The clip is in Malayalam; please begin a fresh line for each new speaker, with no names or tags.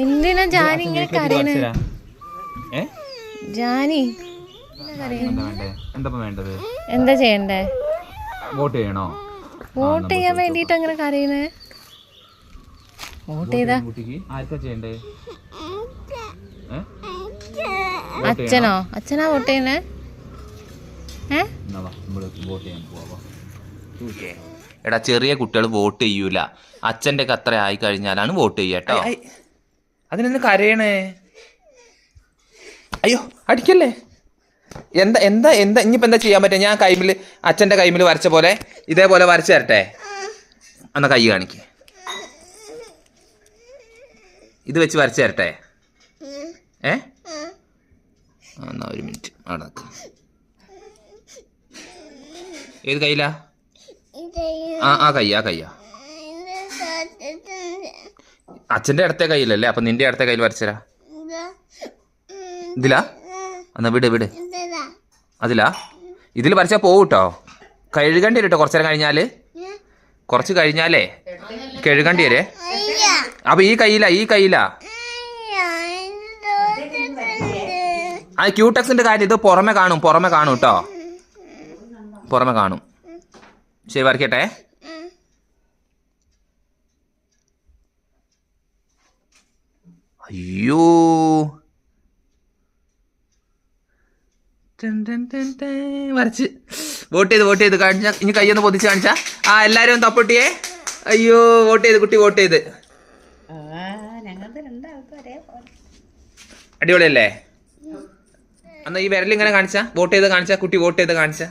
എന്തിനാ ജാനി ഇങ്ങനെ കരയണേ? ജാനി എന്താ ചെയ്യണ്ടേ?
വോട്ട് ചെയ്യണോ?
വോട്ട് ചെയ്യാൻ വേണ്ടിട്ട് അങ്ങനെ കരയണേ? വോട്ട് ചെയ്താ അച്ഛനോ? അച്ഛനാ വോട്ട് ചെയ്യണേ?
എടാ ചെറിയ കുട്ടികൾ വോട്ട് ചെയ്യൂല. അച്ഛൻ്റെ ഒക്കെ അത്ര ആയി കഴിഞ്ഞാലാണ് വോട്ട് ചെയ്യട്ടോ.
അതിനൊന്ന് കരയണേ. അയ്യോ അടിക്കല്ലേ. എന്താ എന്താ എന്താ ഇനിയിപ്പോൾ എന്താ ചെയ്യാൻ പറ്റുക? ഞാൻ കൈമിൽ അച്ഛൻ്റെ കൈമിൽ വരച്ച പോലെ ഇതേപോലെ വരച്ച് തരട്ടെ? എന്നാ കൈ കാണിക്ക്. ഇത് വെച്ച് വരച്ച് തരട്ടെ? എന്നാ ഒരു മിനിറ്റ് അവിടെ നിൽക്ക്. ഏത് കയ്യിലാ? ആ കയ്യാ. അച്ഛൻ്റെ ഇടത്തെ കയ്യിലല്ലേ? അപ്പം നിന്റെ ഇടത്തെ കയ്യിൽ വരച്ചരാ. ഇതിലാ? എന്നാ വിട്. അതിലാ? ഇതിൽ വരച്ചാൽ പോവൂട്ടോ. കഴുകണ്ടി വരും കേട്ടോ കുറച്ചു നേരം കഴിഞ്ഞാൽ. കുറച്ച് കഴിഞ്ഞാലേ കഴുകണ്ടി വരെ. അപ്പം ഈ കയ്യിലാ ആ ക്യൂടെക്സിന്റെ കാര്യം. ഇത് പുറമെ കാണും കേട്ടോ. പുറമെ കാണും. ശരി വരയ്ക്കട്ടെ. അയ്യോ വരച്ച് വോട്ട് ചെയ്ത് കാണിച്ചാ. ഇനി കയ്യൊന്ന് പൊതിച്ച് കാണിച്ചാ. എല്ലാരും തപ്പൊട്ടിയേ. അയ്യോ വോട്ട് ചെയ്ത് കുട്ടി വോട്ട് ചെയ്ത്. അടിപൊളിയല്ലേ? എന്നാ ഈ വിരലിങ്ങനെ കാണിച്ചാ. വോട്ട് ചെയ്ത് കാണിച്ചാ. കുട്ടി വോട്ട് ചെയ്ത് കാണിച്ചാ.